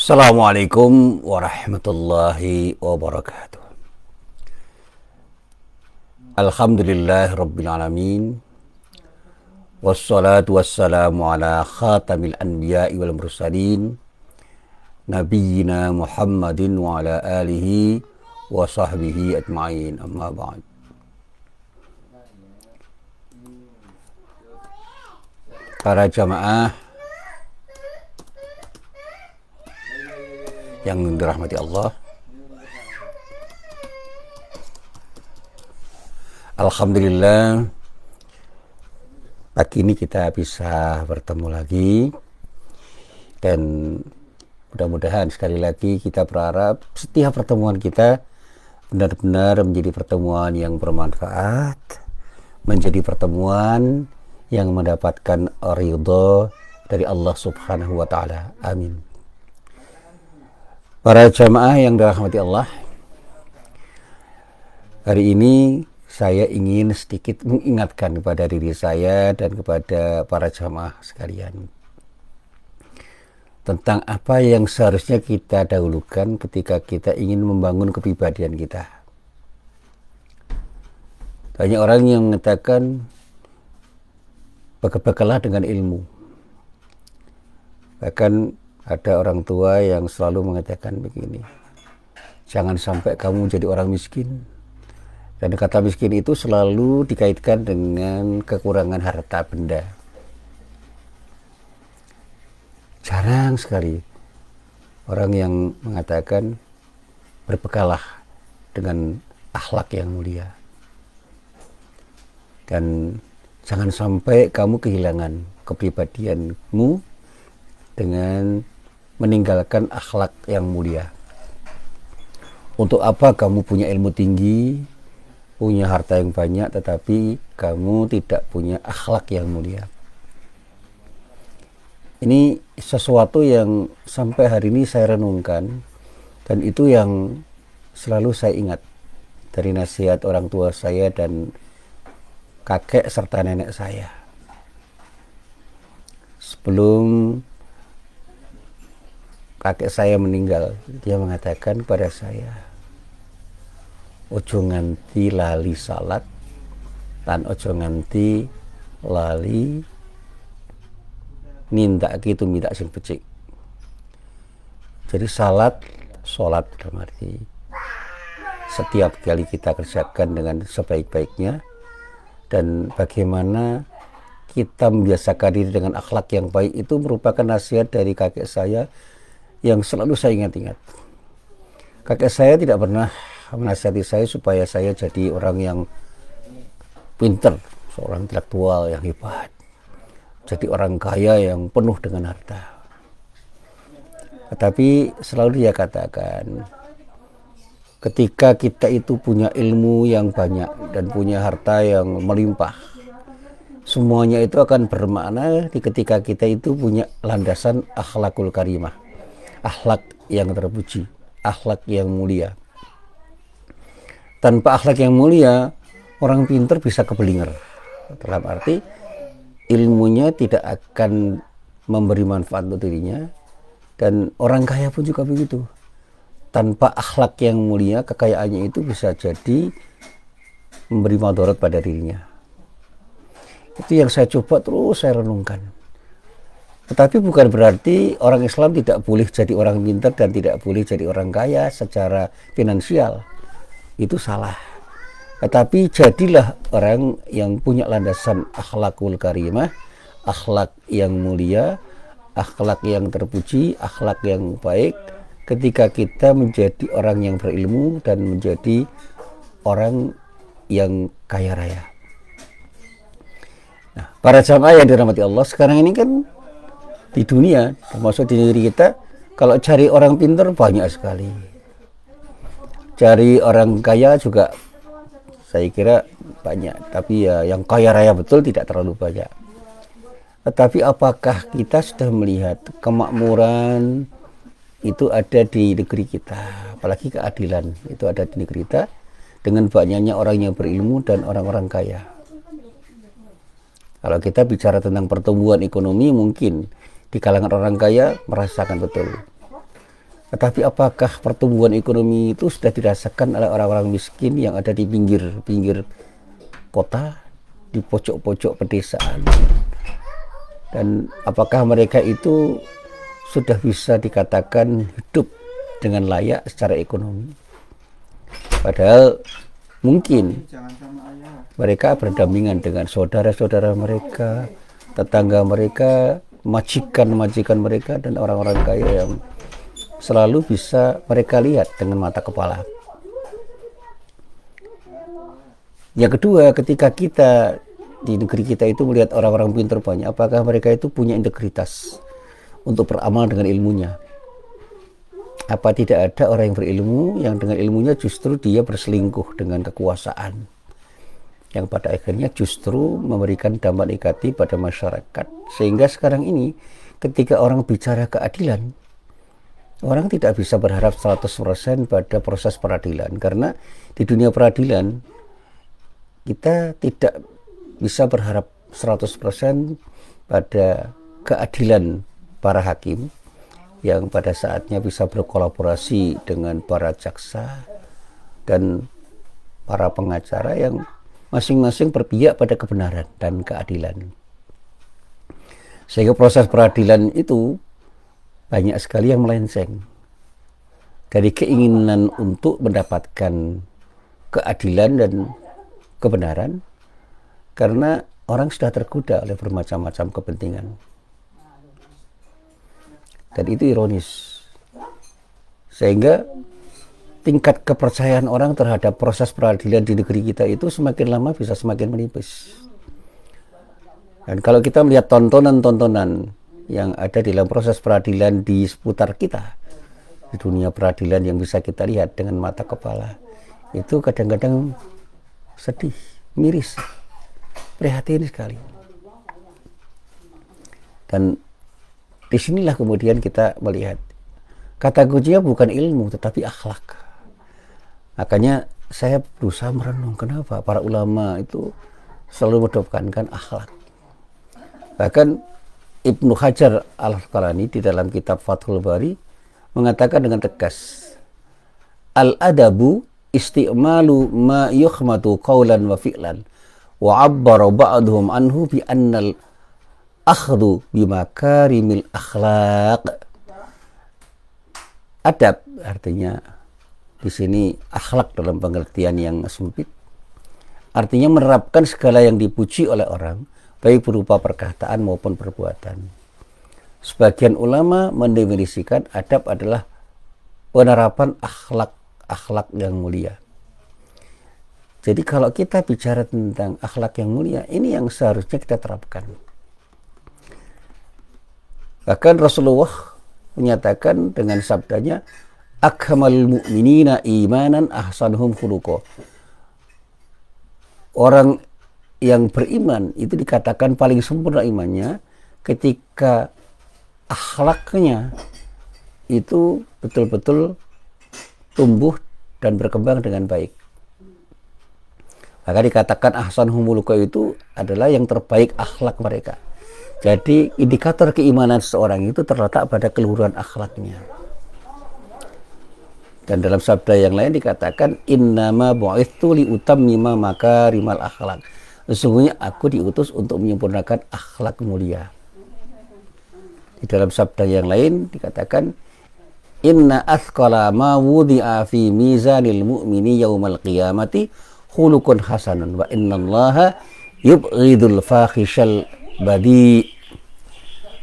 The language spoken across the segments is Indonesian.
Assalamualaikum warahmatullahi wabarakatuh. Alhamdulillah Rabbil Alamin. Wassalatu wassalamu ala khatamil anbiya'i wal mursalin, Nabiyyina Muhammadin wa ala alihi wa sahbihi ajma'in, amma ba'd. Para jamaah yang dirahmati Allah, alhamdulillah pagi ini kita bisa bertemu lagi, dan mudah-mudahan sekali lagi kita berharap setiap pertemuan kita benar-benar menjadi pertemuan yang bermanfaat, menjadi pertemuan yang mendapatkan ridha dari Allah Subhanahu wa taala. Amin. Para jamaah yang dirahmati Allah, hari ini saya ingin sedikit mengingatkan kepada diri saya dan kepada para jamaah sekalian tentang apa yang seharusnya kita dahulukan ketika kita ingin membangun kepribadian kita. Banyak orang yang mengatakan bekal-bekalah dengan ilmu. Bahkan ada orang tua yang selalu mengatakan begini, jangan sampai kamu jadi orang miskin. Dan kata miskin itu selalu dikaitkan dengan kekurangan harta benda. Jarang sekali orang yang mengatakan berbekalah dengan akhlak yang mulia. Dan jangan sampai kamu kehilangan kepribadianmu dengan meninggalkan akhlak yang mulia. Untuk apa kamu punya ilmu tinggi, punya harta yang banyak, tetapi kamu tidak punya akhlak yang mulia? Ini sesuatu yang sampai hari ini saya renungkan, dan itu yang selalu saya ingat dari nasihat orang tua saya dan kakek serta nenek saya. Sebelum kakek saya meninggal, dia mengatakan kepada saya, ojo nganti lali salat lan ojo nganti lali nindakake tumindak sing becik. Jadi salat dalam arti setiap kali kita kerjakan dengan sebaik-baiknya, dan bagaimana kita membiasakan diri dengan akhlak yang baik, itu merupakan nasihat dari kakek saya yang selalu saya ingat-ingat. Kakek saya tidak pernah menasihati saya supaya saya jadi orang yang pintar, seorang intelektual yang hebat, jadi orang kaya yang penuh dengan harta. Tetapi selalu dia katakan, ketika kita itu punya ilmu yang banyak dan punya harta yang melimpah, semuanya itu akan bermakna ketika kita itu punya landasan akhlakul karimah, akhlak yang terpuji, akhlak yang mulia. Tanpa akhlak yang mulia, orang pintar bisa kebelinger. Dalam arti ilmunya tidak akan memberi manfaat untuk dirinya, dan orang kaya pun juga begitu. Tanpa akhlak yang mulia, kekayaannya itu bisa jadi memberi madarat pada dirinya. Itu yang saya coba terus saya renungkan. Tetapi bukan berarti orang Islam tidak boleh jadi orang pintar dan tidak boleh jadi orang kaya secara finansial. Itu salah. Tetapi jadilah orang yang punya landasan akhlakul karimah, akhlak yang mulia, akhlak yang terpuji, akhlak yang baik, ketika kita menjadi orang yang berilmu dan menjadi orang yang kaya raya. Nah, para jamaah yang dirahmati Allah, sekarang ini kan di dunia, termasuk di negeri kita, kalau cari orang pintar banyak sekali. Cari orang kaya juga saya kira banyak, tapi ya yang kaya raya betul tidak terlalu banyak. Tetapi apakah kita sudah melihat kemakmuran itu ada di negeri kita, apalagi keadilan itu ada di negeri kita, dengan banyaknya orang yang berilmu dan orang-orang kaya. Kalau kita bicara tentang pertumbuhan ekonomi, mungkin di kalangan orang kaya merasakan betul. Tetapi apakah pertumbuhan ekonomi itu sudah dirasakan oleh orang-orang miskin yang ada di pinggir-pinggir kota, di pojok-pojok pedesaan? Dan apakah mereka itu sudah bisa dikatakan hidup dengan layak secara ekonomi? Padahal mungkin mereka berdampingan dengan saudara-saudara mereka, tetangga mereka, majikan-majikan mereka, dan orang-orang kaya yang selalu bisa mereka lihat dengan mata kepala. Yang kedua, ketika kita di negeri kita itu melihat orang-orang pintar banyak, apakah mereka itu punya integritas untuk beramal dengan ilmunya? Apa tidak ada orang yang berilmu yang dengan ilmunya justru dia berselingkuh dengan kekuasaan, yang pada akhirnya justru memberikan dampak negatif pada masyarakat? Sehingga sekarang ini ketika orang bicara keadilan, orang tidak bisa berharap 100% pada proses peradilan, karena di dunia peradilan kita tidak bisa berharap 100% pada keadilan para hakim yang pada saatnya bisa berkolaborasi dengan para jaksa dan para pengacara yang masing-masing berpihak pada kebenaran dan keadilan. Sehingga proses peradilan itu banyak sekali yang melenceng dari keinginan untuk mendapatkan keadilan dan kebenaran, karena orang sudah tergoda oleh bermacam-macam kepentingan. Dan itu ironis, sehingga tingkat kepercayaan orang terhadap proses peradilan di negeri kita itu semakin lama bisa semakin menipis. Dan kalau kita melihat tontonan-tontonan yang ada di dalam proses peradilan di seputar kita, di dunia peradilan yang bisa kita lihat dengan mata kepala, itu kadang-kadang sedih, miris, prihatin sekali. Dan disinilah kemudian kita melihat kata kuncinya bukan ilmu tetapi akhlak. Makanya saya berusaha merenung kenapa para ulama itu selalu mengedepankan akhlak. Bahkan Ibnu Hajar Al-Asqalani di dalam kitab Fathul Bari mengatakan dengan tegas, al-adabu isti'malu ma yukhmatu qawlan wa fi'lan wa 'abbara ba'dhum anhu bi annal akhdhu bi makarimil akhlaq. Adab artinya di sini akhlak dalam pengertian yang sempit, artinya menerapkan segala yang dipuji oleh orang, baik berupa perkataan maupun perbuatan. Sebagian ulama mendefinisikan adab adalah penerapan akhlak yang mulia. Jadi kalau kita bicara tentang akhlak yang mulia, ini yang seharusnya kita terapkan. Bahkan Rasulullah menyatakan dengan sabdanya, akmalul mu'minina imanan ahsanuhum khuluqa. Orang yang beriman itu dikatakan paling sempurna imannya ketika akhlaknya itu betul-betul tumbuh dan berkembang dengan baik. Maka dikatakan ahsanuhum khuluqa itu adalah yang terbaik akhlak mereka. Jadi indikator keimanan seseorang itu terletak pada keluhuran akhlaknya. Dan dalam sabda yang lain dikatakan innama bu'itsu li utammima makarimal akhlak. Sesungguhnya aku diutus untuk menyempurnakan akhlak mulia. Di dalam sabda yang lain dikatakan inna athqala ma wudi'a fi mizanil mu'mini yaumal qiyamati khuluqun hasanun wa innallaha yubghidul fakhishal badi.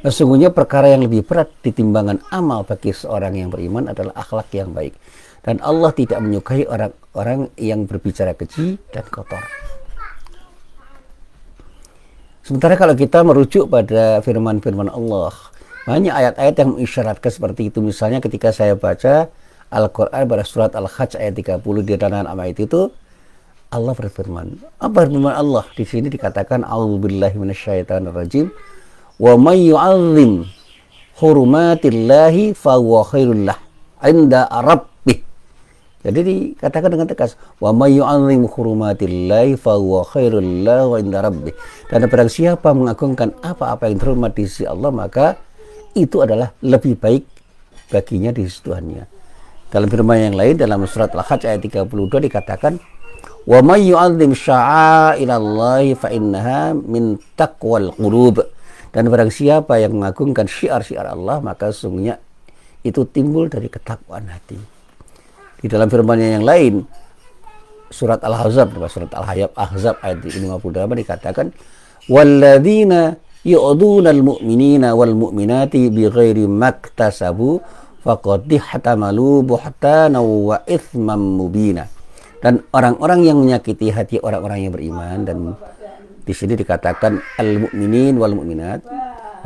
Sesungguhnya perkara yang lebih berat di timbangan amal bagi seorang yang beriman adalah akhlak yang baik. Dan Allah tidak menyukai orang-orang yang berbicara keji dan kotor. Sementara kalau kita merujuk pada firman-firman Allah, banyak ayat-ayat yang mengisyaratkan seperti itu. Misalnya ketika saya baca Al-Quran pada surat Al-Hajj ayat 30 di dalam ayat itu, Allah berfirman. Apa firman Allah? Di sini dikatakan a'udzubillahi minasyaitonirrajim. Wa may yu'azzim hurumatillahi fa huwa khairul lah 'inda rabbih. Jadi dikatakan dengan tegas, wa may yu'azzim hurumatillahi fa huwa khairul lahu 'inda rabbih. Dan barang siapa mengagungkan apa-apa yang terhormat di sisi Allah, maka itu adalah lebih baik baginya di sisi Tuhannya. Dalam firman yang lain dalam surat Al-Hajj ayat 32 dikatakan, "Wa may yu'azzim sya'airallahi fa innaha min taqwal qulub." Dan barang siapa yang mengagungkan syiar-syiar Allah, maka sesungguhnya itu timbul dari ketakwaan hati. Di dalam firman-Nya yang lain, surat Al-Ahzab, surat Al-Ahzab ayat 58 dikatakan, "Walladzina yu'dhunal mu'minina wal mu'minati bighairi maktasabu faqad ihtamalu buhtanan wa itsman mubina." Dan orang-orang yang menyakiti hati orang-orang yang beriman, dan di sini dikatakan al-mu'minin wal mu'minat,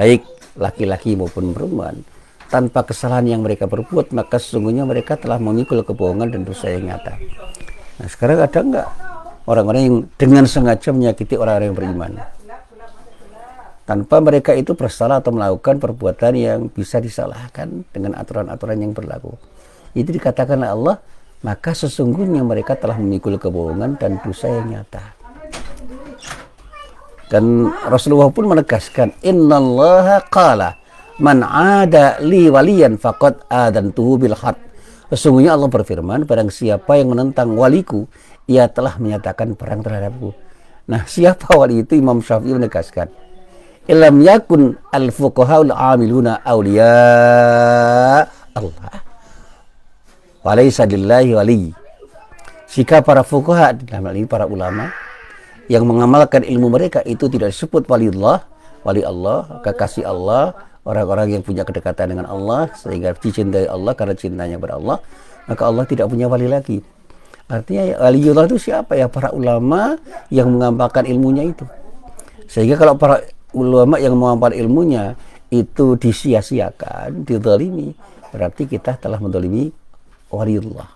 baik laki-laki maupun perempuan, tanpa kesalahan yang mereka perbuat, maka sesungguhnya mereka telah memikul kebohongan dan dosa yang nyata. Nah, sekarang ada enggak orang-orang yang dengan sengaja menyakiti orang-orang yang beriman, tanpa mereka itu bersalah atau melakukan perbuatan yang bisa disalahkan dengan aturan-aturan yang berlaku? Itu dikatakan oleh Allah, maka sesungguhnya mereka telah memikul kebohongan dan dosa yang nyata. Dan Rasulullah pun menegaskan, "Innallaha qala man 'ada li waliyan faqad adantuhu bil harb." Sesungguhnya Allah berfirman, barang siapa yang menentang waliku, ia telah menyatakan perang terhadapku. Nah, siapa wali itu? Imam Syafi'i menegaskan, "Illam yakun al-fuqahaul 'amiluna awliya Allah, walaysa lillahi wali." Jika para fuqaha, dalam hal ini para ulama, yang mengamalkan ilmu mereka itu tidak disebut wali Allah, kekasih Allah, orang-orang yang punya kedekatan dengan Allah sehingga dicintai Allah karena cintanya kepada Allah, maka Allah tidak punya wali lagi. Artinya waliullah itu siapa? Ya para ulama yang mengamalkan ilmunya itu. Sehingga kalau para ulama yang mengamalkan ilmunya itu disia-siakan, dizalimi, berarti kita telah menzalimi waliullah.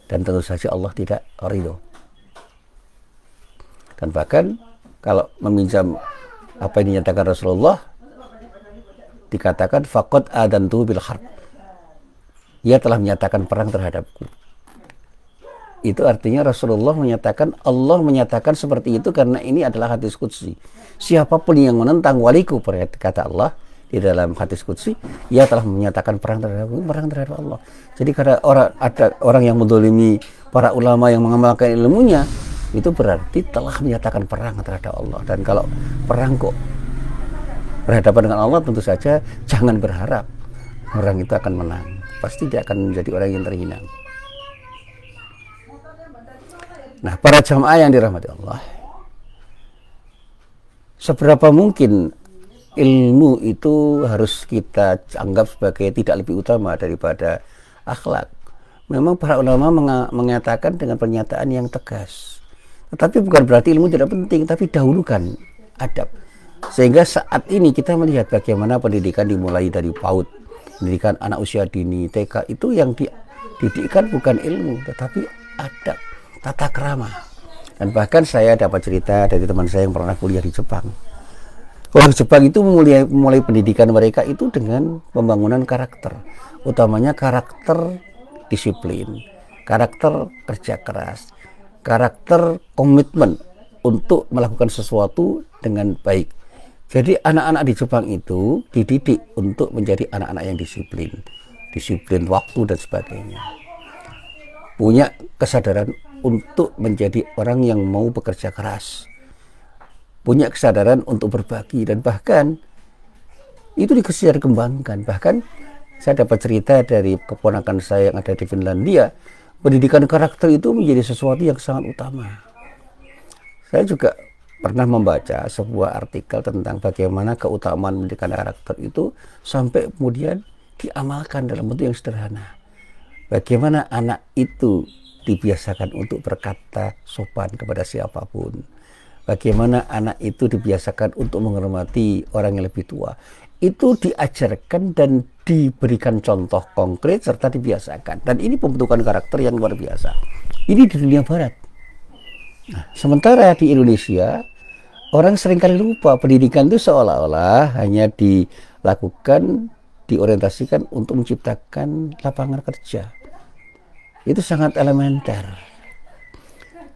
Dan tentu saja Allah tidak ridho. Dan bahkan kalau meminjam apa yang dinyatakan Rasulullah, dikatakan faqad adantu bil harb, ia telah menyatakan perang terhadapku. Itu artinya Rasulullah menyatakan, Allah menyatakan seperti itu karena ini adalah hadis qudsi. Siapapun yang menentang waliku, kata Allah di dalam hadis qudsi, ia telah menyatakan perang terhadap Allah. Jadi karena ada orang yang menzalimi para ulama yang mengamalkan ilmunya, itu berarti telah menyatakan perang terhadap Allah. Dan kalau perang kok berhadapan dengan Allah, tentu saja jangan berharap orang itu akan menang. Pasti dia akan menjadi orang yang terhina. Nah, para jamaah yang dirahmati Allah, seberapa mungkin ilmu itu harus kita anggap sebagai tidak lebih utama daripada akhlak? Memang para ulama mengatakan dengan pernyataan yang tegas. Tetapi bukan berarti ilmu tidak penting, tapi dahulukan adab. Sehingga saat ini kita melihat bagaimana pendidikan dimulai dari PAUD, pendidikan anak usia dini, TK, itu yang dididikkan bukan ilmu, tetapi adab, tata krama. Dan bahkan saya dapat cerita dari teman saya yang pernah kuliah di Jepang. Orang Jepang itu mulai pendidikan mereka itu dengan pembangunan karakter, utamanya karakter disiplin, karakter kerja keras, karakter komitmen untuk melakukan sesuatu dengan baik. Jadi anak-anak di Jepang itu dididik untuk menjadi anak-anak yang disiplin waktu dan sebagainya. Punya kesadaran untuk menjadi orang yang mau bekerja keras. Punya kesadaran untuk berbagi, dan bahkan itu dikembangkan. Bahkan saya dapat cerita dari keponakan saya yang ada di Finlandia, pendidikan karakter itu menjadi sesuatu yang sangat utama. Saya juga pernah membaca sebuah artikel tentang bagaimana keutamaan pendidikan karakter itu sampai kemudian diamalkan dalam bentuk yang sederhana. Bagaimana anak itu dibiasakan untuk berkata sopan kepada siapapun. Bagaimana anak itu dibiasakan untuk menghormati orang yang lebih tua. Itu diajarkan dan diberikan contoh konkret serta dibiasakan. Dan ini pembentukan karakter yang luar biasa. Ini di dunia barat. Nah, sementara di Indonesia, orang seringkali lupa pendidikan itu seolah-olah hanya dilakukan, diorientasikan untuk menciptakan lapangan kerja. Itu sangat elementer.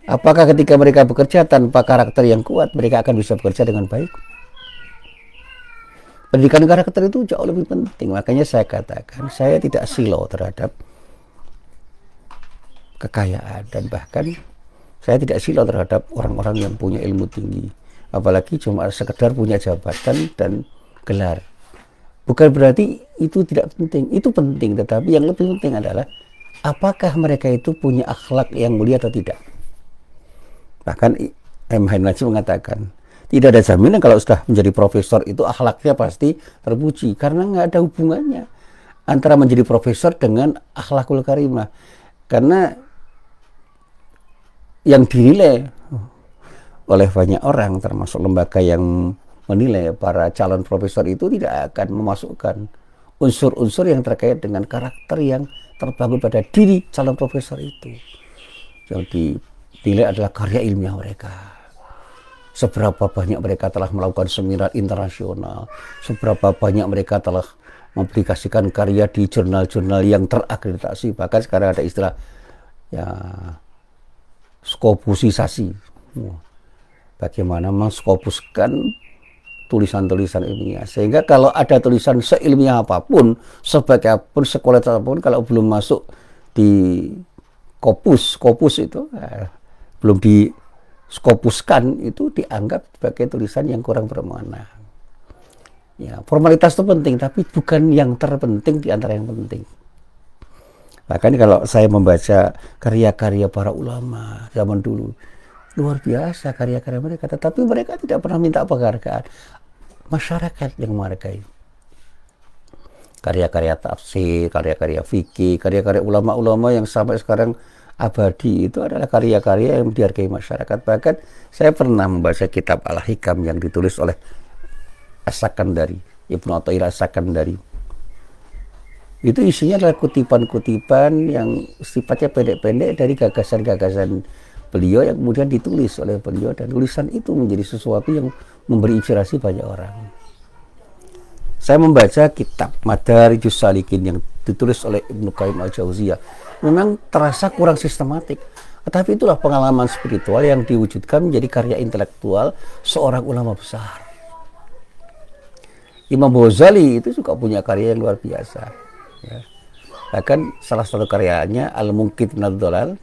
Apakah ketika mereka bekerja tanpa karakter yang kuat, mereka akan bisa bekerja dengan baik? Pendidikan karakter itu jauh lebih penting. Makanya saya katakan, saya tidak silau terhadap kekayaan, dan bahkan saya tidak silau terhadap orang-orang yang punya ilmu tinggi, apalagi cuma sekedar punya jabatan dan gelar. Bukan berarti itu tidak penting, itu penting, tetapi yang lebih penting adalah apakah mereka itu punya akhlak yang mulia atau tidak. Bahkan M. Hain Najib mengatakan, tidak ada jaminan kalau sudah menjadi profesor itu akhlaknya pasti terpuji, karena nggak ada hubungannya antara menjadi profesor dengan akhlakul karimah. Karena yang dinilai oleh banyak orang, termasuk lembaga yang menilai para calon profesor itu, tidak akan memasukkan unsur-unsur yang terkait dengan karakter yang terbangun pada diri calon profesor itu. Yang dinilai adalah karya ilmiah mereka. Seberapa banyak mereka telah melakukan seminar internasional, seberapa banyak mereka telah mempublikasikan karya di jurnal-jurnal yang terakreditasi. Bahkan sekarang ada istilah ya skopusisasi. Bagaimana menskopuskan tulisan-tulisan ilmiah, sehingga kalau ada tulisan seilmiah apapun, sebagaiapun, sekolah apapun, kalau belum masuk di kopus itu, belum diskopuskan, itu dianggap sebagai tulisan yang kurang bermakna. Ya, formalitas itu penting, tapi bukan yang terpenting di antara yang penting. Bahkan kalau saya membaca karya-karya para ulama zaman dulu, luar biasa karya-karya mereka, tetapi mereka tidak pernah minta penghargaan. Masyarakat yang menghargai karya-karya tafsir, karya-karya fikih, karya-karya ulama-ulama yang sampai sekarang abadi, itu adalah karya-karya yang dihargai masyarakat. Bahkan saya pernah membaca kitab Al-Hikam yang ditulis oleh As-Sakandari, Ibnu Athaillah As-Sakandari. Itu isinya adalah kutipan-kutipan yang sifatnya pendek-pendek dari gagasan-gagasan beliau yang kemudian ditulis oleh beliau, dan tulisan itu menjadi sesuatu yang memberi inspirasi banyak orang. Saya membaca kitab Madarijus Salikin yang ditulis oleh Ibnu Qayyim Al-Jauziyah. Memang terasa kurang sistematik, tetapi itulah pengalaman spiritual yang diwujudkan menjadi karya intelektual seorang ulama besar. Imam Ghazali itu juga punya karya yang luar biasa. Ya. Bahkan salah satu karyanya Al-Munqidh minadh Dhalal,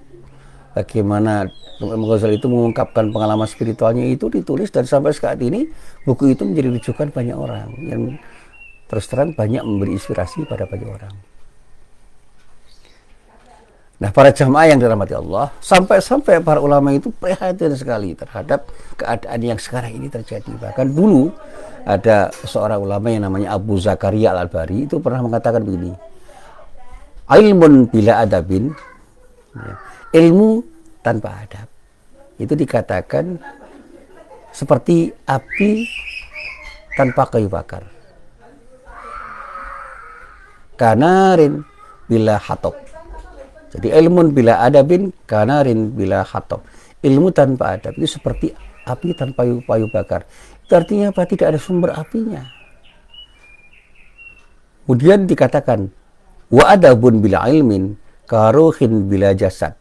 bagaimana Imam Ghazali itu mengungkapkan pengalaman spiritualnya, itu ditulis, dan sampai saat ini buku itu menjadi rujukan banyak orang yang terus terang banyak memberi inspirasi pada banyak orang. Nah, para jamaah yang dirahmati Allah, sampai-sampai para ulama itu prihatin sekali terhadap keadaan yang sekarang ini terjadi. Bahkan dulu ada seorang ulama yang namanya Abu Zakaria Al-Albari, itu pernah mengatakan begini, ilmun bila adabin, ya, ilmu tanpa adab itu dikatakan seperti api tanpa kayu bakar. Kanarin bila hatok. Jadi ilmun bila adabin, kanarin bila hatok. Ilmu tanpa adab itu seperti api tanpa kayu bakar. Itu artinya apa? Tidak ada sumber apinya. Kemudian dikatakan wa adabun bila ilmin karuhin bila jasad.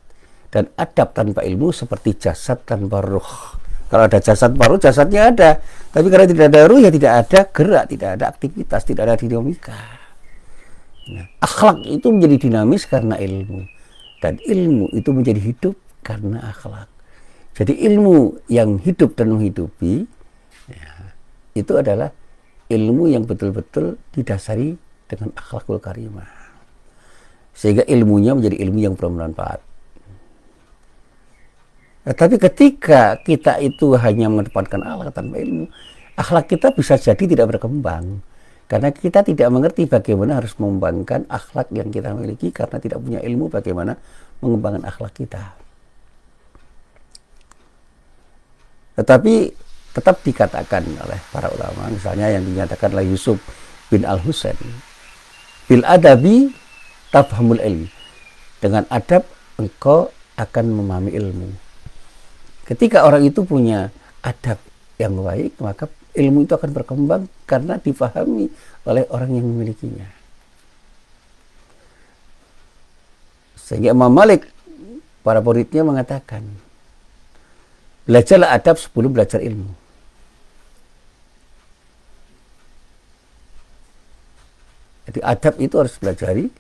Dan adab tanpa ilmu seperti jasad tanpa ruh. Kalau ada jasad baru, jasadnya ada. Tapi karena tidak ada ruh, ya tidak ada gerak, tidak ada aktivitas, tidak ada dinamika. Nah, akhlak itu menjadi dinamis karena ilmu. Dan ilmu itu menjadi hidup karena akhlak. Jadi ilmu yang hidup dan menghidupi, ya, itu adalah ilmu yang betul-betul didasari dengan akhlakul karimah. Sehingga ilmunya menjadi ilmu yang bermanfaat. Tapi ketika kita itu hanya mengedepankan akhlak tanpa ilmu, akhlak kita bisa jadi tidak berkembang. Karena kita tidak mengerti bagaimana harus mengembangkan akhlak yang kita miliki, karena tidak punya ilmu bagaimana mengembangkan akhlak kita. Tetapi tetap dikatakan oleh para ulama, misalnya yang dinyatakan oleh Yusuf bin Al-Husain, bil adabi tafhamul ilmi. Dengan adab engkau akan memahami ilmu. Ketika orang itu punya adab yang baik, maka ilmu itu akan berkembang karena dipahami oleh orang yang memilikinya. Sehingga Imam Malik, para muridnya mengatakan, belajarlah adab sebelum belajar ilmu. Jadi adab itu harus pelajari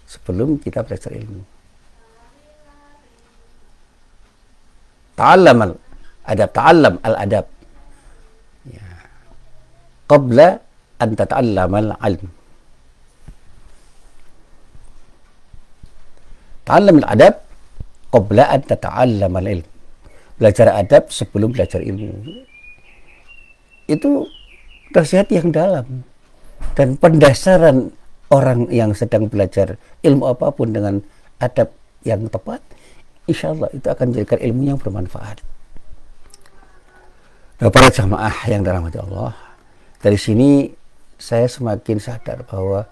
sebelum kita belajar ilmu. Ta'allam al-adab, ta'allam al-adab. Ya. Qabla an tata'allam al-ilm. Ta'allam al-adab qabla an tata'allam al-ilm. Belajar adab sebelum belajar ilmu. Itu nasihat yang dalam. Dan pendasaran orang yang sedang belajar ilmu apapun dengan adab yang tepat, insya Allah itu akan menjadikan ilmu yang bermanfaat. Nah, para jamaah yang dirahmati Allah, dari sini saya semakin sadar bahwa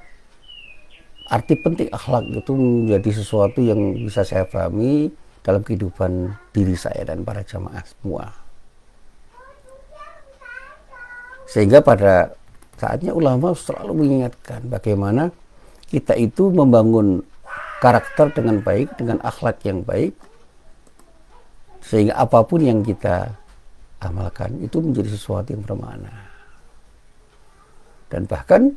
arti penting akhlak itu menjadi sesuatu yang bisa saya pahami dalam kehidupan diri saya dan para jamaah semua. Sehingga pada saatnya ulama selalu mengingatkan bagaimana kita itu membangun karakter dengan baik, dengan akhlak yang baik, sehingga apapun yang kita amalkan itu menjadi sesuatu yang bermakna. Dan bahkan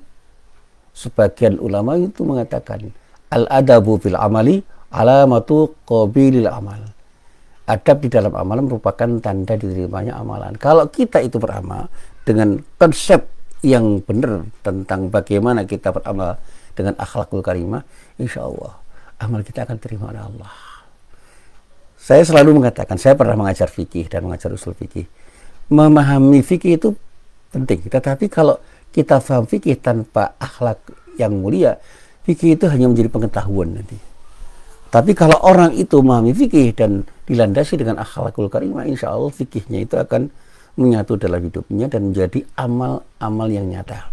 sebagian ulama itu mengatakan al-adabu fil amali alamatu qabilil amal. Adab di dalam amalan merupakan tanda diterimanya amalan. Kalau kita itu beramal dengan konsep yang benar tentang bagaimana kita beramal dengan akhlakul karimah, insya Allah amal kita akan terima oleh Allah. Saya selalu mengatakan, saya pernah mengajar fikih dan mengajar usul fikih. Memahami fikih itu penting, tetapi kalau kita paham fikih tanpa akhlak yang mulia, fikih itu hanya menjadi pengetahuan nanti. Tapi kalau orang itu memahami fikih dan dilandasi dengan akhlakul karimah, insya Allah fikihnya itu akan menyatu dalam hidupnya dan menjadi amal-amal yang nyata.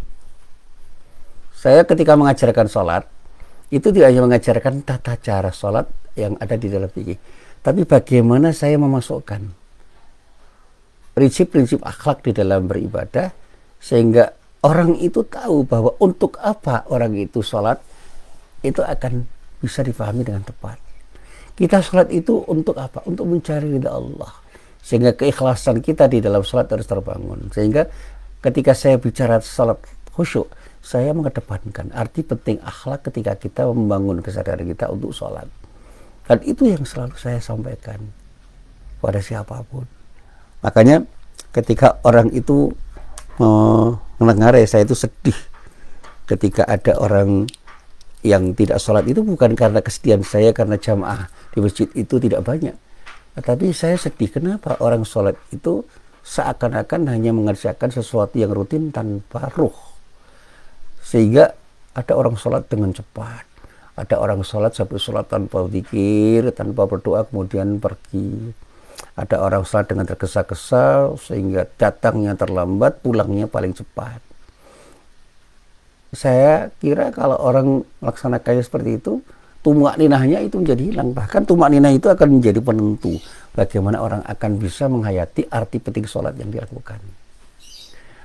Saya ketika mengajarkan sholat, itu tidak hanya mengajarkan tata cara sholat yang ada di dalam fikih, tapi bagaimana saya memasukkan prinsip-prinsip akhlak di dalam beribadah, sehingga orang itu tahu bahwa untuk apa orang itu sholat, itu akan bisa dipahami dengan tepat. Kita sholat itu untuk apa? Untuk mencari ridha Allah. Sehingga keikhlasan kita di dalam sholat harus terbangun. Sehingga ketika saya bicara sholat khusyuk, saya mengedepankan arti penting akhlak ketika kita membangun kesadaran kita untuk sholat. Dan itu yang selalu saya sampaikan pada siapapun. Makanya ketika orang itu mendengar, saya itu sedih ketika ada orang yang tidak sholat. Itu bukan karena kesedihan saya karena jamaah di masjid itu tidak banyak. Tetapi saya sedih kenapa orang sholat itu seakan-akan hanya mengerjakan sesuatu yang rutin tanpa ruh. Sehingga ada orang sholat dengan cepat, ada orang sholat sampai sholat tanpa zikir, tanpa berdoa kemudian pergi. Ada orang sholat dengan tergesa-gesa sehingga datangnya terlambat, pulangnya paling cepat. Saya kira kalau orang melaksanakannya seperti itu, tumak ninahnya itu menjadi hilang. Bahkan tumak ninah itu akan menjadi penentu bagaimana orang akan bisa menghayati arti penting sholat yang dilakukan.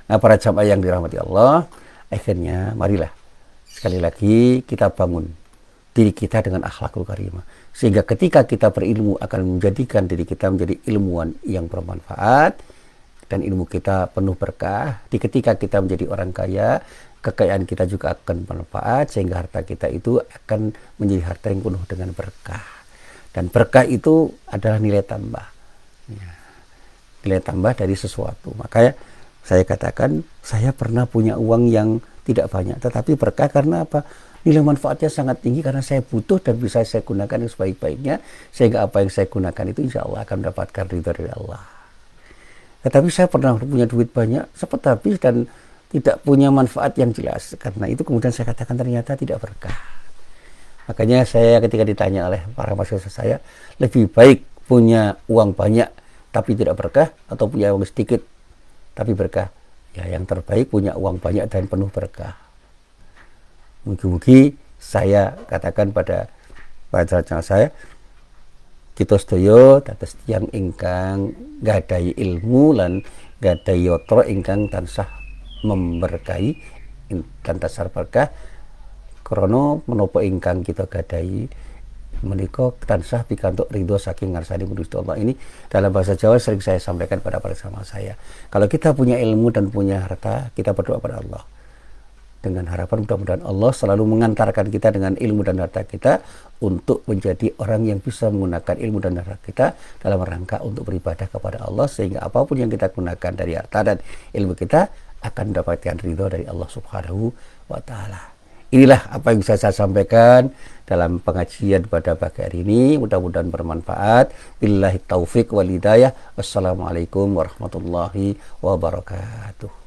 Nah, para jamaah yang dirahmati Allah, akhirnya marilah sekali lagi kita bangun diri kita dengan akhlakul karimah, sehingga ketika kita berilmu akan menjadikan diri kita menjadi ilmuwan yang bermanfaat dan ilmu kita penuh berkah. Di ketika kita menjadi orang kaya, kekayaan kita juga akan bermanfaat, sehingga harta kita itu akan menjadi harta yang penuh dengan berkah. Dan berkah itu adalah nilai tambah. Ya, nilai tambah dari sesuatu. Makanya saya katakan, saya pernah punya uang yang tidak banyak, tetapi berkah karena apa? Nilai manfaatnya sangat tinggi karena saya butuh dan bisa saya gunakan yang sebaik-baiknya, sehingga apa yang saya gunakan itu insya Allah akan mendapatkan ridha dari Allah. Tetapi saya pernah punya duit banyak, cepat habis dan tidak punya manfaat yang jelas. Karena itu kemudian saya katakan ternyata tidak berkah. Makanya saya ketika ditanya oleh para mahasiswa saya, lebih baik punya uang banyak tapi tidak berkah, atau punya uang sedikit tapi berkah. Ya, yang terbaik punya uang banyak dan penuh berkah. Mugi-mugi saya katakan pada pacar saya, kita sedaya dados tiyang ingkang gadahi ilmu lan gadahi yatra ingkang tansah memberkahi dan tasar berkah, krana menapa ingkang kita gadahi menika tansah pikantuk ridho saking ngarsane Gusti Allah. Ini dalam bahasa Jawa sering saya sampaikan pada para sama saya. Kalau kita punya ilmu dan punya harta, kita berdoa pada Allah. dengan harapan mudah-mudahan Allah selalu mengantarkan kita dengan ilmu dan harta kita untuk menjadi orang yang bisa menggunakan ilmu dan harta kita dalam rangka untuk beribadah kepada Allah, sehingga apapun yang kita gunakan dari harta dan ilmu kita akan mendapatkan ridho dari Allah Subhanahu wa Ta'ala. Inilah apa yang bisa saya sampaikan dalam pengajian pada pagi hari ini. Mudah-mudahan bermanfaat. Billahi taufik wal hidayah. Wassalamualaikum warahmatullahi wabarakatuh.